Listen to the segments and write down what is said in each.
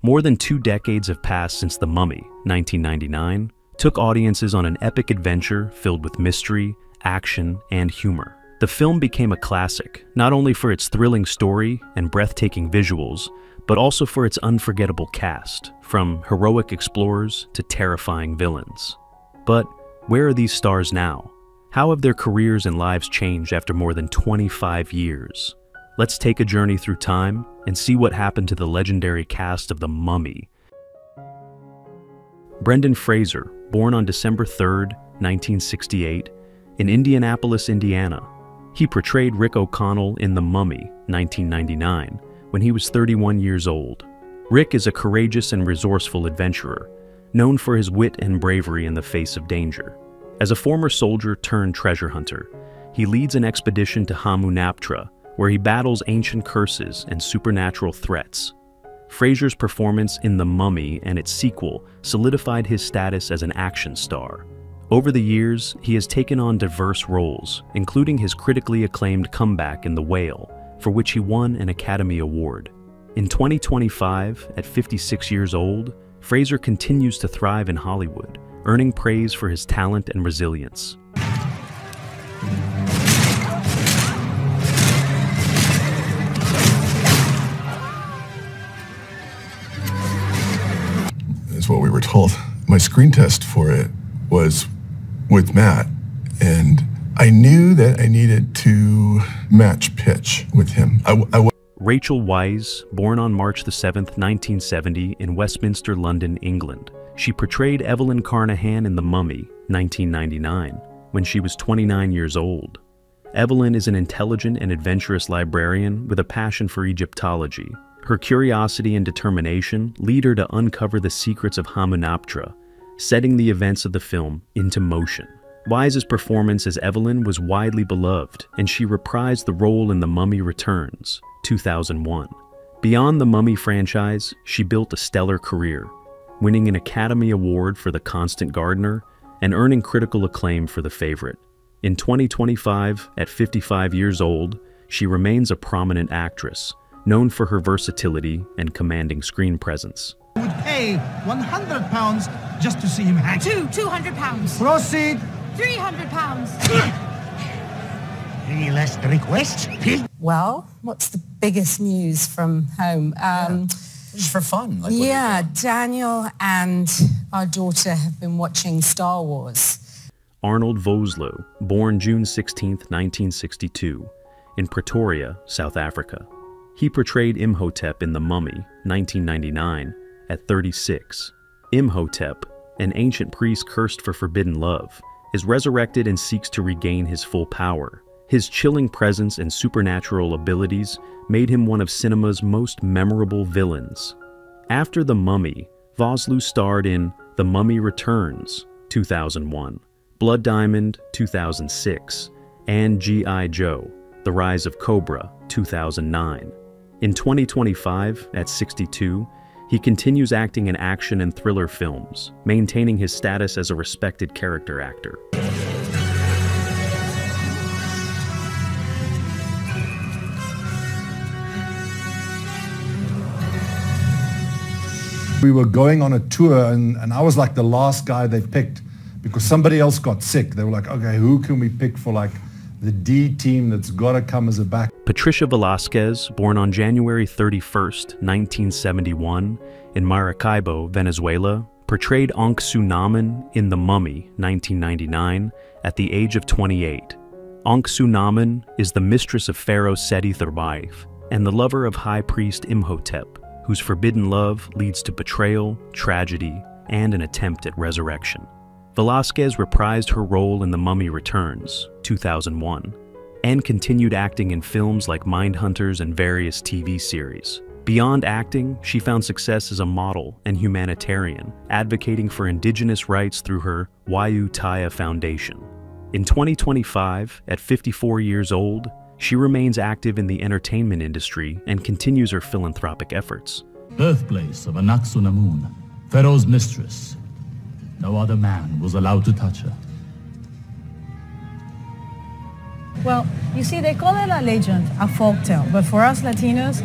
More than 2 decades have passed since The Mummy, 1999, took audiences on an epic adventure filled with mystery, action, and humor. The film became a classic, not only for its thrilling story and breathtaking visuals, but also for its unforgettable cast, from heroic explorers to terrifying villains. But where are these stars now? How have their careers and lives changed after more than 25 years? Let's take a journey through time and see what happened to the legendary cast of The Mummy. Brendan Fraser, born on December 3, 1968, in Indianapolis, Indiana. He portrayed Rick O'Connell in The Mummy, 1999, when he was 31 years old. Rick is a courageous and resourceful adventurer, known for his wit and bravery in the face of danger. As a former soldier turned treasure hunter, he leads an expedition to Hamunaptra, where he battles ancient curses and supernatural threats. Fraser's performance in The Mummy and its sequel solidified his status as an action star. Over the years, he has taken on diverse roles, including his critically acclaimed comeback in The Whale, for which he won an Academy Award. In 2025, at 56 years old, Fraser continues to thrive in Hollywood, earning praise for his talent and resilience. That's what we were told. My screen test for it was with Matt, and I knew that I needed to match pitch with him. Rachel Weisz, born on March 7, 1970, in Westminster, London, England. She portrayed Evelyn Carnahan in The Mummy, 1999, when she was 29 years old. Evelyn is an intelligent and adventurous librarian with a passion for Egyptology. Her curiosity and determination lead her to uncover the secrets of Hamunaptra, setting the events of the film into motion. Weisz's performance as Evelyn was widely beloved, and she reprised the role in The Mummy Returns, 2001. Beyond the Mummy franchise, she built a stellar career, winning an Academy Award for The Constant Gardener and earning critical acclaim for The Favorite. In 2025, at 55 years old, she remains a prominent actress, known for her versatility and commanding screen presence. I would pay £100 just to see him hang. £200. Proceed. £300. Any last requests? Well, what's the biggest news from home? Just for fun. Like, yeah, Daniel and our daughter have been watching Star Wars. Arnold Vosloo, born June 16, 1962, in Pretoria, South Africa. He portrayed Imhotep in The Mummy, 1999, at 36. Imhotep, an ancient priest cursed for forbidden love, is resurrected and seeks to regain his full power. His chilling presence and supernatural abilities made him one of cinema's most memorable villains. After The Mummy, Vosloo starred in The Mummy Returns, 2001, Blood Diamond, 2006, and G.I. Joe, The Rise of Cobra, 2009. In 2025, at 62, he continues acting in action and thriller films, maintaining his status as a respected character actor. We were going on a tour, and I was like the last guy they picked because somebody else got sick. They were like, okay, who can we pick for like the D team that's got to come as a back? Patricia Velasquez, born on January 31st, 1971, in Maracaibo, Venezuela, portrayed Ankh-Sunamun in The Mummy, 1999, at the age of 28. Ankh-Sunamun is the mistress of Pharaoh Seti III and the lover of High Priest Imhotep, whose forbidden love leads to betrayal, tragedy, and an attempt at resurrection. Velasquez reprised her role in The Mummy Returns, 2001, and continued acting in films like Mindhunters and various TV series. Beyond acting, she found success as a model and humanitarian, advocating for indigenous rights through her Wayu Taya Foundation. In 2025, at 54 years old, she remains active in the entertainment industry and continues her philanthropic efforts. Birthplace of Ankh-Sunamun, Pharaoh's mistress. No other man was allowed to touch her. Well, you see, they call it a legend, a folktale, but for us Latinos,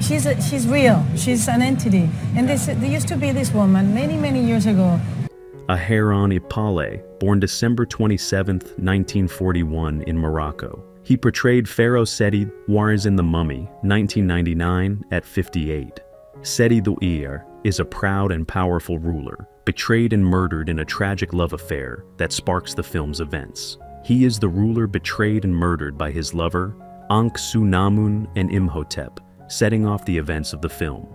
she's real. She's an entity. And there used to be this woman many years ago. Haron Ipale, born December 27, 1941 in Morocco. He portrayed Pharaoh Seti Wars in The Mummy, 1999, at 58. Seti Douir is a proud and powerful ruler, betrayed and murdered in a tragic love affair that sparks the film's events. He is the ruler betrayed and murdered by his lover, Ankh-Su-Namun and Imhotep, setting off the events of the film.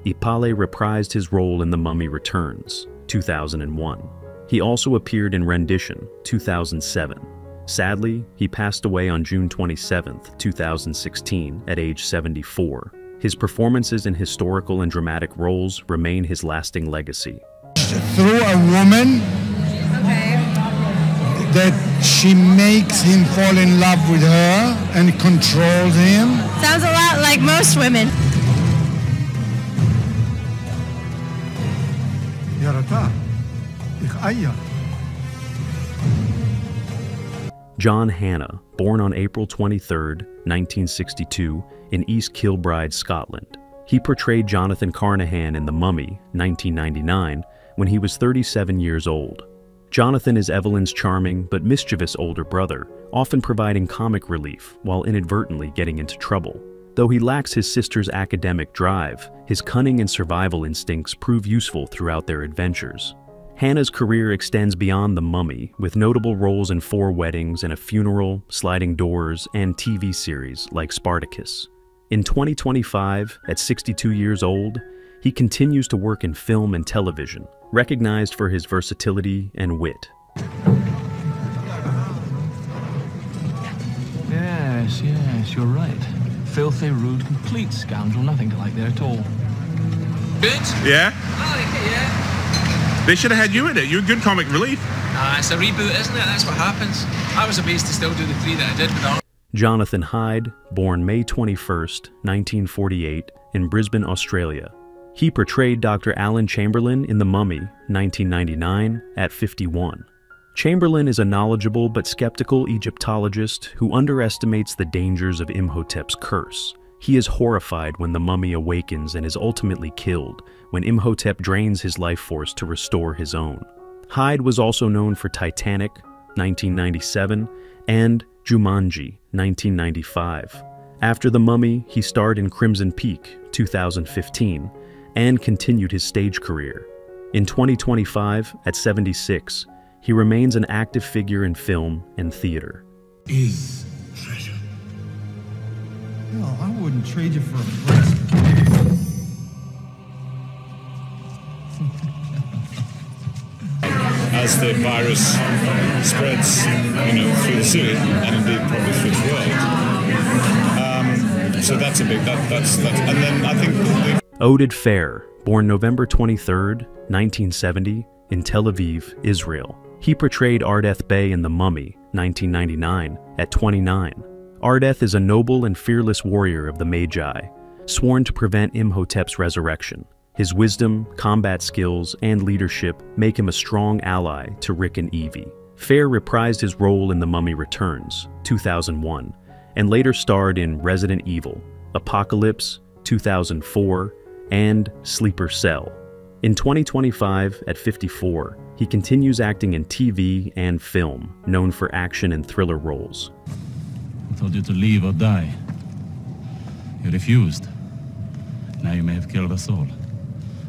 Ipale reprised his role in The Mummy Returns, 2001. He also appeared in Rendition, 2007. Sadly, he passed away on June 27, 2016, at age 74. His performances in historical and dramatic roles remain his lasting legacy. Through a woman, that she makes him fall in love with her and controls him. Sounds a lot like most women. John Hannah, born on April 23, 1962, in East Kilbride, Scotland. He portrayed Jonathan Carnahan in The Mummy, 1999, when he was 37 years old. Jonathan is Evelyn's charming but mischievous older brother, often providing comic relief while inadvertently getting into trouble. Though he lacks his sister's academic drive, his cunning and survival instincts prove useful throughout their adventures. Hannah's career extends beyond The Mummy, with notable roles in 4 Weddings and a Funeral, Sliding Doors, and TV series like Spartacus. In 2025, at 62 years old, he continues to work in film and television, recognized for his versatility and wit. Yes, you're right. Filthy, rude, complete scoundrel, nothing to like there at all. Good? Yeah? I like it, yeah. They should have had you in it. You're good comic relief. It's a reboot, isn't it? That's what happens. I was amazed to still do the 3 that I did with Arnold. Jonathan Hyde, born May 21, 1948, in Brisbane, Australia. He portrayed Dr. Alan Chamberlain in The Mummy, 1999, at 51. Chamberlain is a knowledgeable but skeptical Egyptologist who underestimates the dangers of Imhotep's curse. He is horrified when the mummy awakens and is ultimately killed when Imhotep drains his life force to restore his own. Hyde was also known for Titanic, 1997, and Jumanji, 1995. After The Mummy, he starred in Crimson Peak, 2015, and continued his stage career. In 2025, at 76, he remains an active figure in film and theater. Is treasure. No, I wouldn't trade you for a breast. As the virus spreads, through the city and indeed probably through the world, so that's a big. That's and then I think. Oded Fehr, born November 23, 1970, in Tel Aviv, Israel. He portrayed Ardeth Bey in The Mummy, 1999, at 29. Ardeth is a noble and fearless warrior of the Magi, sworn to prevent Imhotep's resurrection. His wisdom, combat skills, and leadership make him a strong ally to Rick and Evie. Fehr reprised his role in The Mummy Returns, 2001, and later starred in Resident Evil, Apocalypse, 2004, and Sleeper Cell. In 2025, at 54, he continues acting in TV and film, known for action and thriller roles. I told you to leave or die. You refused. Now you may have killed us all.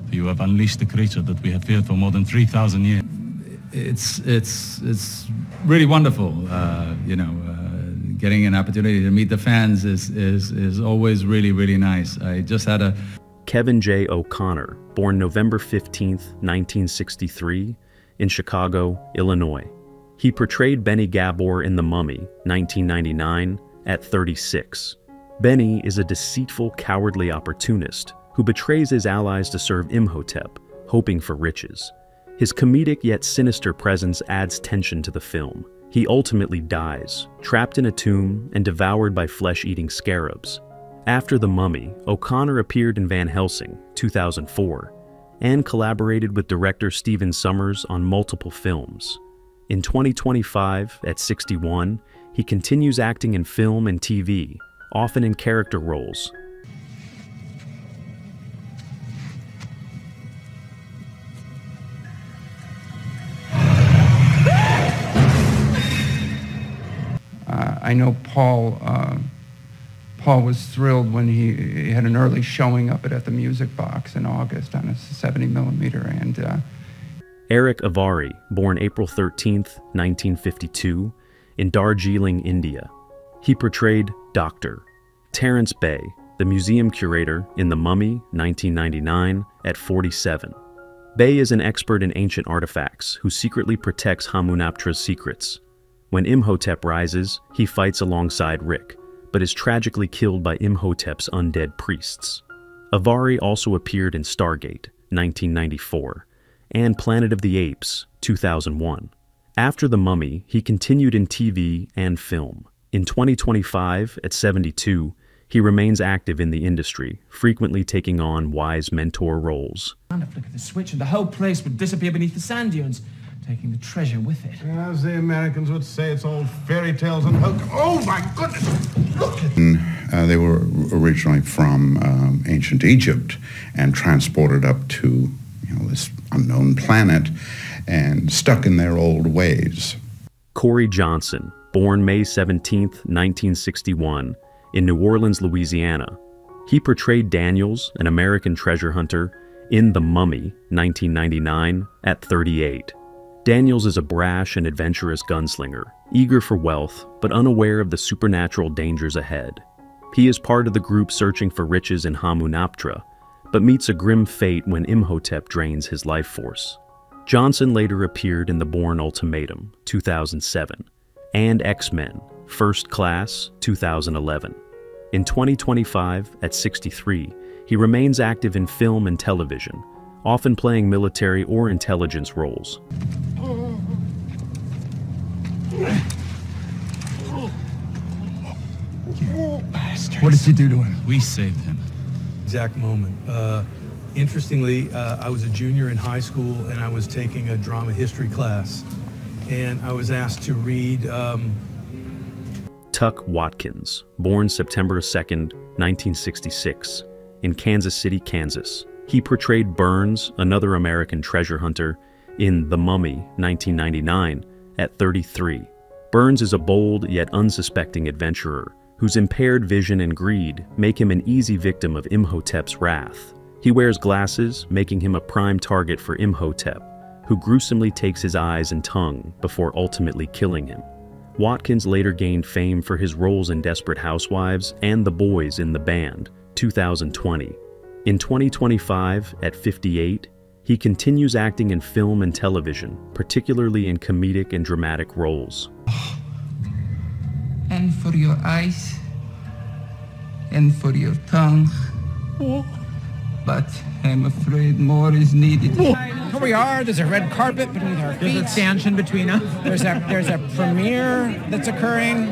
For you have unleashed the creature that we have feared for more than 3,000 years. It's really wonderful, getting an opportunity to meet the fans is always really nice. I just had a... Kevin J. O'Connor, born November 15, 1963, in Chicago, Illinois. He portrayed Benny Gabor in The Mummy, 1999, at 36. Benny is a deceitful, cowardly opportunist who betrays his allies to serve Imhotep, hoping for riches. His comedic yet sinister presence adds tension to the film. He ultimately dies, trapped in a tomb and devoured by flesh-eating scarabs. After The Mummy, O'Connor appeared in Van Helsing, 2004, and collaborated with director Stephen Sommers on multiple films. In 2025, at 61, he continues acting in film and TV, often in character roles. I know Paul was thrilled when he had an early showing of it at the Music Box in August on a 70mm. And Eric Avari, born April 13th, 1952, in Darjeeling, India. He portrayed Dr. Terence Bay, the museum curator in The Mummy, 1999, at 47. Bay is an expert in ancient artifacts who secretly protects Hamunaptra's secrets. When Imhotep rises, he fights alongside Rick, but is tragically killed by Imhotep's undead priests. Avari also appeared in Stargate, 1994, and Planet of the Apes, 2001. After The Mummy, he continued in TV and film. In 2025, at 72, he remains active in the industry, frequently taking on wise mentor roles. And a flick of the switch and the whole place would disappear beneath the sand dunes, taking the treasure with it. As the Americans would say, it's all fairy tales and hope. Oh my goodness! Look at They were originally from ancient Egypt and transported up to this unknown planet and stuck in their old ways. Corey Johnson, born May 17, 1961, in New Orleans, Louisiana. He portrayed Daniels, an American treasure hunter, in The Mummy, 1999, at 38. Daniels is a brash and adventurous gunslinger, eager for wealth, but unaware of the supernatural dangers ahead. He is part of the group searching for riches in Hamunaptra, but meets a grim fate when Imhotep drains his life force. Johnson later appeared in The Bourne Ultimatum, 2007, and X-Men, First Class, 2011. In 2025, at 63, he remains active in film and television, often playing military or intelligence roles. What did you do to him? We saved him. Exact moment. Interestingly, I was a junior in high school and I was taking a drama history class, and I was asked to read Tuck Watkins, born September 2nd, 1966, in Kansas City, Kansas. He portrayed Burns, another American treasure hunter, in The Mummy, 1999, at 33. Burns is a bold yet unsuspecting adventurer whose impaired vision and greed make him an easy victim of Imhotep's wrath. He wears glasses, making him a prime target for Imhotep, who gruesomely takes his eyes and tongue before ultimately killing him. Watkins later gained fame for his roles in Desperate Housewives and The Boys in the Band, 2020. In 2025, at 58, he continues acting in film and television, particularly in comedic and dramatic roles. and for your eyes, and for your tongue. But I'm afraid more is needed. Here we are. There's a red carpet beneath our feet. There's a stanchion between us. There's a premiere that's occurring,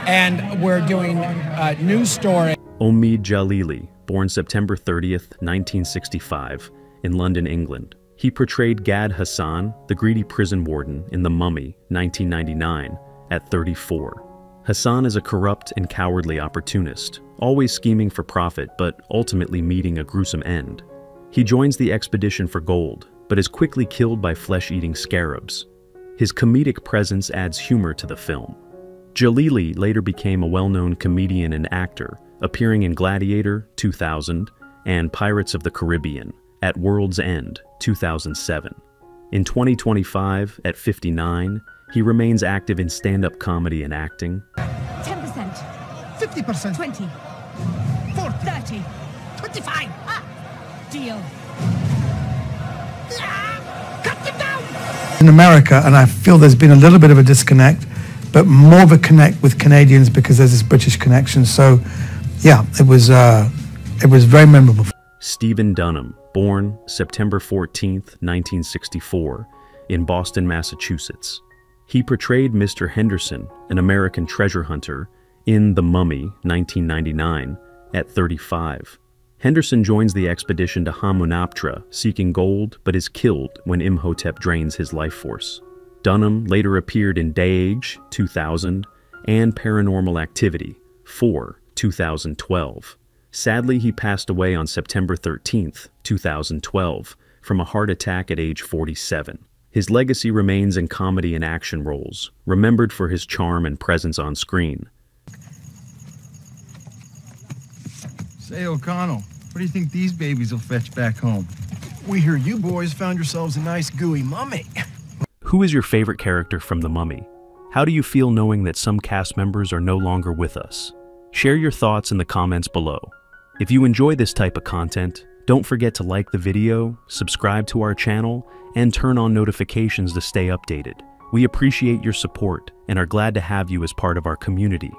and we're doing a news story. Omid Jalili, born September 30th, 1965, in London, England. He portrayed Gad Hassan, the greedy prison warden, in The Mummy, 1999, at 34. Hassan is a corrupt and cowardly opportunist, always scheming for profit but ultimately meeting a gruesome end. He joins the expedition for gold, but is quickly killed by flesh-eating scarabs. His comedic presence adds humor to the film. Jalili later became a well-known comedian and actor, appearing in Gladiator, 2000, and Pirates of the Caribbean, at World's End, 2007. In 2025, at 59, he remains active in stand-up comedy and acting. 10%. 50%. 20. 40. 30. 25. Deal. Cut them down! In America, and I feel there's been a little bit of a disconnect, but more of a connect with Canadians because there's this British connection. So, yeah, it was very memorable. Stephen Dunham, born September 14th, 1964, in Boston, Massachusetts. He portrayed Mr. Henderson, an American treasure hunter, in The Mummy, 1999, at 35. Henderson joins the expedition to Hamunaptra, seeking gold, but is killed when Imhotep drains his life force. Dunham later appeared in Day Age, 2000, and Paranormal Activity 4, 2012. Sadly, he passed away on September 13th, 2012, from a heart attack at age 47. His legacy remains in comedy and action roles, remembered for his charm and presence on screen. Say, O'Connell, what do you think these babies will fetch back home? We hear you boys found yourselves a nice gooey mummy. Who is your favorite character from The Mummy? How do you feel knowing that some cast members are no longer with us? Share your thoughts in the comments below. If you enjoy this type of content, don't forget to like the video, subscribe to our channel, and turn on notifications to stay updated. We appreciate your support and are glad to have you as part of our community.